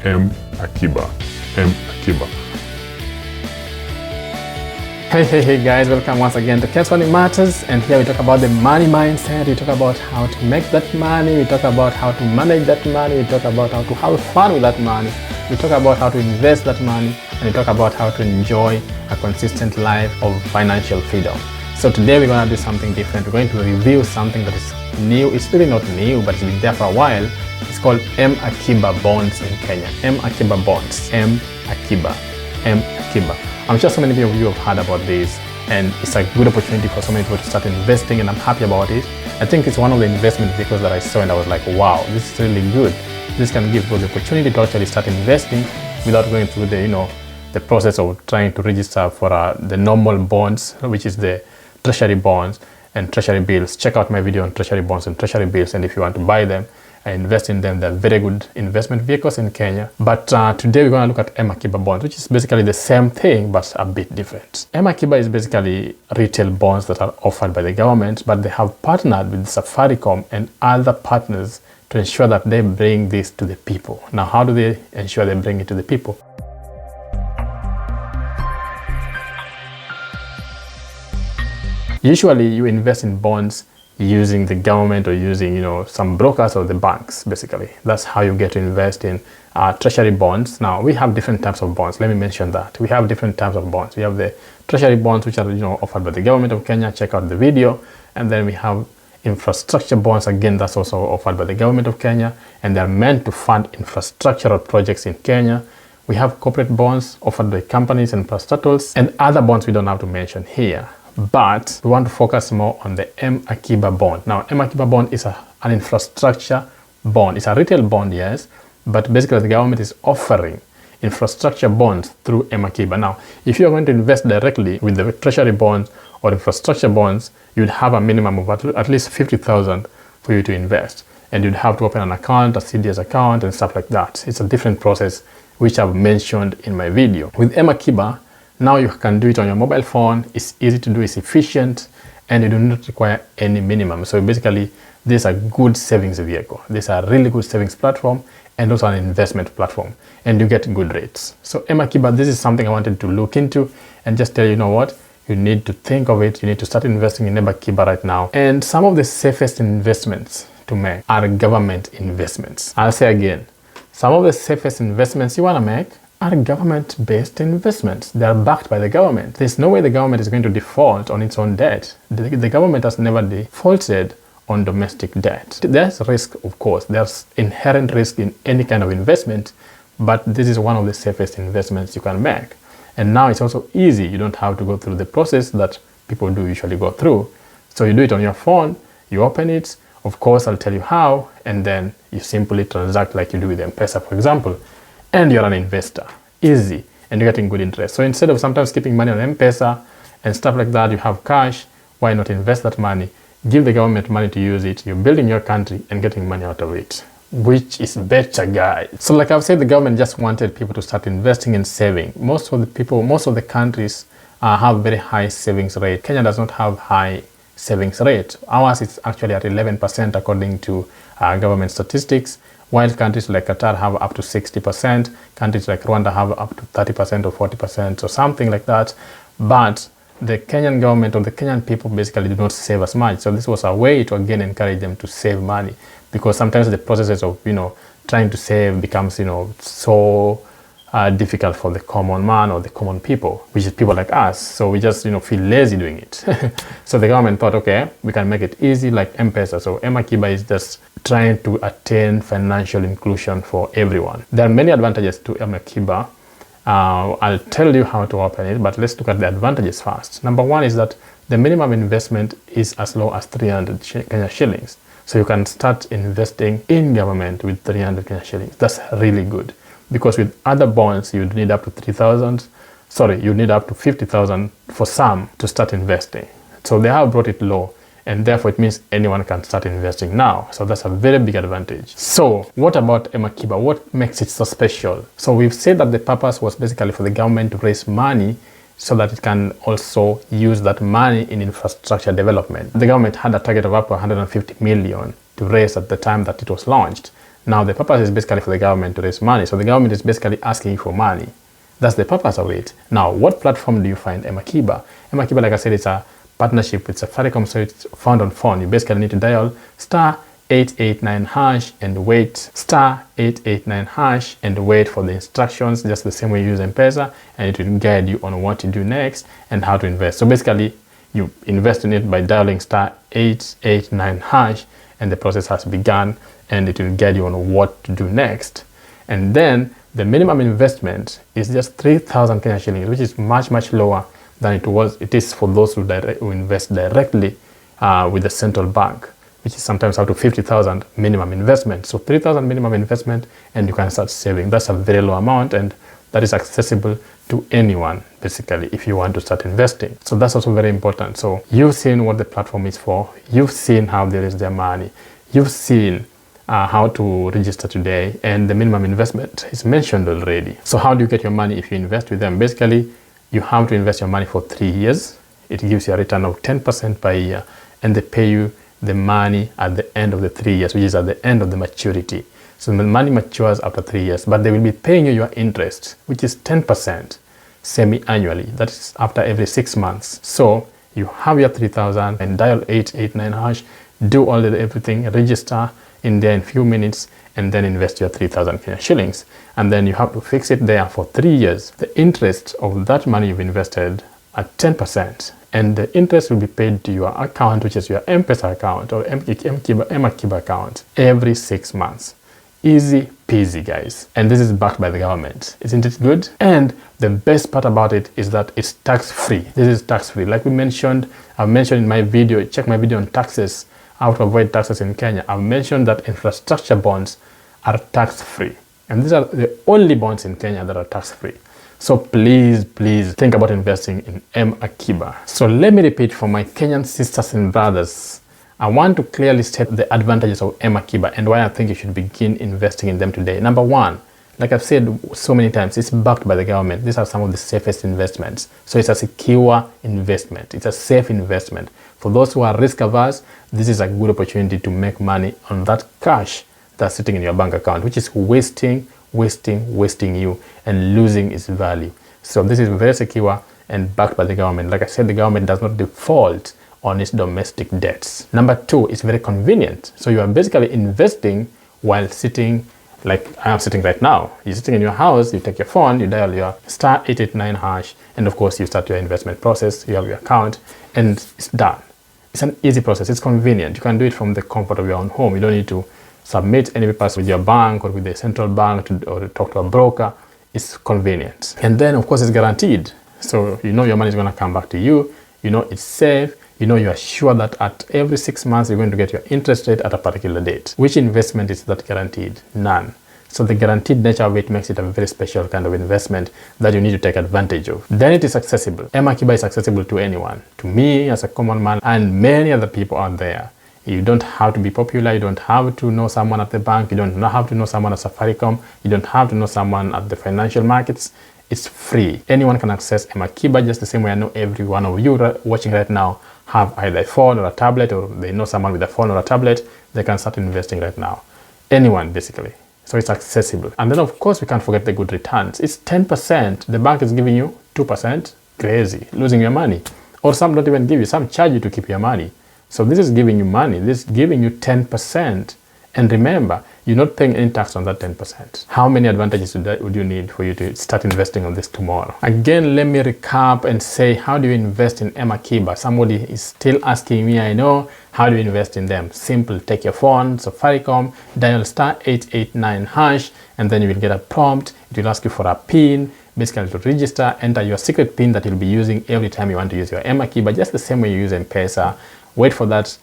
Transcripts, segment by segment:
M-Akiba. M-Akiba. Hey guys, welcome once again to MoneyMatters, and here we talk about the money mindset. We talk about how to make that money, we talk about how to manage that money, we talk about how to have fun with that money, we talk about how to invest that money, and we talk about how to enjoy a consistent life of financial freedom. So today we're going to do something different. We're going to review something that is new. It's really not new, but it's been there for a while. It's called M-Akiba bonds in Kenya. M-Akiba bonds. M-Akiba. M-Akiba. I'm sure so many of you have heard about this, and it's a good opportunity for so many people to start investing, and I'm happy about it. I think it's one of the investment vehicles that I saw and I was like, wow, this is really good. This can give people the opportunity to actually start investing without going through the process of trying to register for the normal bonds, which is the Treasury Bonds and Treasury Bills. Check out my video on Treasury Bonds and Treasury Bills, and if you want to buy them and invest in them, they're very good investment vehicles in Kenya. But today we're going to look at M-Akiba bonds, which is basically the same thing but a bit different. M-Akiba is basically retail bonds that are offered by the government, but they have partnered with Safaricom and other partners to ensure that they bring this to the people. Now, how do they ensure they bring it to the people? Usually you invest in bonds using the government or using some brokers or the banks. Basically that's how you get to invest in treasury bonds. Now we have different types of bonds. Let me mention that we have different types of bonds. We have the treasury bonds, which are offered by the government of Kenya. Check out the video. And then we have infrastructure bonds. Again, that's also offered by the government of Kenya, and they're meant to fund infrastructural projects in Kenya. We have corporate bonds offered by companies and parastatals, and other bonds we don't have to mention here. But we want to focus more on the M-Akiba bond. Now, M-Akiba bond is an infrastructure bond. It's a retail bond, yes, but basically the government is offering infrastructure bonds through M-Akiba. Now, if you're going to invest directly with the treasury bonds or infrastructure bonds, you'd have a minimum of at least 50,000 for you to invest. And you'd have to open an account, a CDS account, and stuff like that. It's a different process, which I've mentioned in my video. With M-Akiba, now you can do it on your mobile phone. It's easy to do, it's efficient, and you do not require any minimum. So basically, this is a good savings vehicle. This is a really good savings platform and also an investment platform, and you get good rates. So M-Akiba, this is something I wanted to look into and just tell you, what, you need to think of it. You need to start investing in M-Akiba right now. And some of the safest investments to make are government investments. I'll say again, some of the safest investments you want to make are government-based investments. They are backed by the government. There's no way the government is going to default on its own debt. The government has never defaulted on domestic debt. There's risk, of course. There's inherent risk in any kind of investment, but this is one of the safest investments you can make. And now it's also easy. You don't have to go through the process that people do usually go through. So you do it on your phone, you open it. Of course, I'll tell you how, and then you simply transact like you do with M-Pesa, for example. And you're an investor, easy, and you're getting good interest. So instead of sometimes keeping money on M-Pesa and stuff like that, you have cash. Why not invest that money? Give the government money to use it. You're building your country and getting money out of it, which is better, guys. So like I've said, the government just wanted people to start investing and saving. Most of the countries have very high savings rate. Kenya does not have high savings rate. Ours is actually at 11% according to government statistics, while countries like Qatar have up to 60%, countries like Rwanda have up to 30% or 40% or something like that. But the Kenyan government or the Kenyan people basically do not save as much. So this was a way to again encourage them to save money, because sometimes the processes of trying to save becomes so difficult for the common man or the common people, which is people like us. So we just feel lazy doing it. So the government thought, okay, we can make it easy like M-Pesa. So M-Akiba is just trying to attain financial inclusion for everyone. There are many advantages to M-Akiba. I'll tell you how to open it, but let's look at the advantages first. Number one is that the minimum investment is as low as 300 Kenya shillings. So you can start investing in government with 300 Kenya shillings. That's really good. Because with other bonds, you'd need up to 50,000 for some to start investing. So they have brought it low, and therefore it means anyone can start investing now. So that's a very big advantage. So what about M-Akiba? What makes it so special? So we've said that the purpose was basically for the government to raise money so that it can also use that money in infrastructure development. The government had a target of up to 150 million to raise at the time that it was launched. Now the purpose is basically for the government to raise money. So the government is basically asking you for money. That's the purpose of it. Now, what platform do you find M-Akiba? M-Akiba, like I said, it's a partnership with Safaricom, so it's found on phone. You basically need to dial *889# and wait, *889# and wait for the instructions, just the same way you use M-Pesa, and it will guide you on what to do next and how to invest. So basically, you invest in it by dialing *889# and the process has begun, and it will guide you on what to do next. And then the minimum investment is just 3,000 Kenya shillings, which is much, much lower than it is for those who invest directly with the central bank, which is sometimes up to 50,000 minimum investment. So 3,000 minimum investment and you can start saving. That's a very low amount, and that is accessible to anyone, basically, if you want to start investing. So that's also very important. So you've seen what the platform is for. You've seen how they raise their money. You've seen how to register today, and the minimum investment is mentioned already. So how do you get your money if you invest with them? Basically, you have to invest your money for 3 years. It gives you a return of 10% per year, and they pay you the money at the end of the 3 years, which is at the end of the maturity. So the money matures after 3 years, but they will be paying you your interest, which is 10% semi-annually. That is after every 6 months. So you have your 3,000 and dial *889#, do everything, register in there in few minutes, and then invest your 3,000 Kenya shillings. And then you have to fix it there for 3 years. The interest of that money you've invested at 10%, and the interest will be paid to your account, which is your M-Pesa account or M-Akiba account, every 6 months. Easy peasy, guys. And this is backed by the government. Isn't it good? And the best part about it is that it's tax-free. This is tax-free. Like I've mentioned in my video, check my video on taxes, how to avoid taxes in Kenya. I've mentioned that infrastructure bonds are tax-free. And these are the only bonds in Kenya that are tax-free. So please, please think about investing in M-Akiba. So let me repeat for my Kenyan sisters and brothers. I want to clearly state the advantages of M-Akiba and why I think you should begin investing in them today. Number one, like I've said so many times, it's backed by the government. These are some of the safest investments. So it's a secure investment. It's a safe investment. For those who are risk averse, this is a good opportunity to make money on that cash that's sitting in your bank account, which is wasting you and losing its value. So this is very secure and backed by the government. Like I said, the government does not default on its domestic debts. Number two, it's very convenient. So you are basically investing while sitting, like I am sitting right now. You're sitting in your house, you take your phone, you dial your *889#, and of course you start your investment process, you have your account, and it's done. It's an easy process, it's convenient. You can do it from the comfort of your own home. You don't need to submit any papers with your bank or with the central bank or to talk to a broker. It's convenient. And then of course it's guaranteed. So you know your money is going to come back to you. You know it's safe. You know you are sure that at every 6 months you're going to get your interest rate at a particular date. Which investment is that guaranteed? None. So the guaranteed nature of it makes it a very special kind of investment that you need to take advantage of. Then it is accessible. M-Akiba is accessible to anyone. To me as a common man and many other people out there. You don't have to be popular. You don't have to know someone at the bank. You don't have to know someone at Safaricom. You don't have to know someone at the financial markets. It's free. Anyone can access M-Akiba just the same way I know every one of you watching right now have either a phone or a tablet, or they know someone with a phone or a tablet. They can start investing right now. Anyone, basically. So it's accessible. And then of course we can't forget the good returns. It's 10%. The bank is giving you 2%. Crazy. Losing your money. Or some don't even give you. Some charge you to keep your money. So this is giving you money. This is giving you 10%. And remember, you're not paying any tax on that 10%. How many advantages would you need for you to start investing on this tomorrow? Again, let me recap and say, how do you invest in M-Akiba? Somebody is still asking me, I know. How do you invest in them? Simple. Take your phone, Safaricom, dial *889#, and then you will get a prompt. It will ask you for a PIN, basically to register, enter your secret PIN that you'll be using every time you want to use your M-Akiba, just the same way you use M-Pesa. Wait for that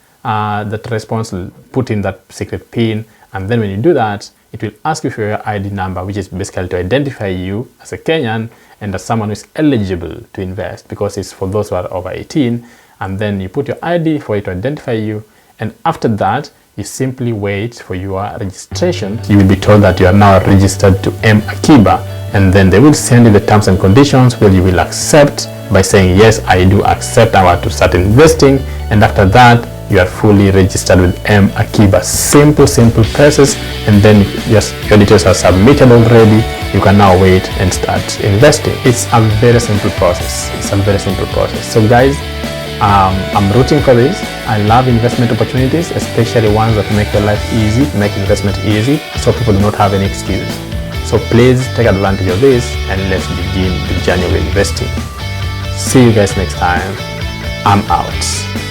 response, will put in that secret PIN, and then when you do that, it will ask you for your ID number, which is basically to identify you as a Kenyan and as someone who is eligible to invest, because it's for those who are over 18. And then you put your ID for it to identify you, and after that you simply wait for your registration. You will be told that you are now registered to M-Akiba, and then they will send you the terms and conditions where you will accept by saying, yes, I do accept, I want to start investing. And after that, you are fully registered with M-Akiba. Simple process, and then just your details are submitted already. You can now wait and start investing. It's a very simple process. So guys, I'm rooting for this. I love investment opportunities, especially ones that make your life easy, make investment easy, so people do not have any excuse. So please take advantage of this and let's begin the journey of investing. See you guys next time. I'm out.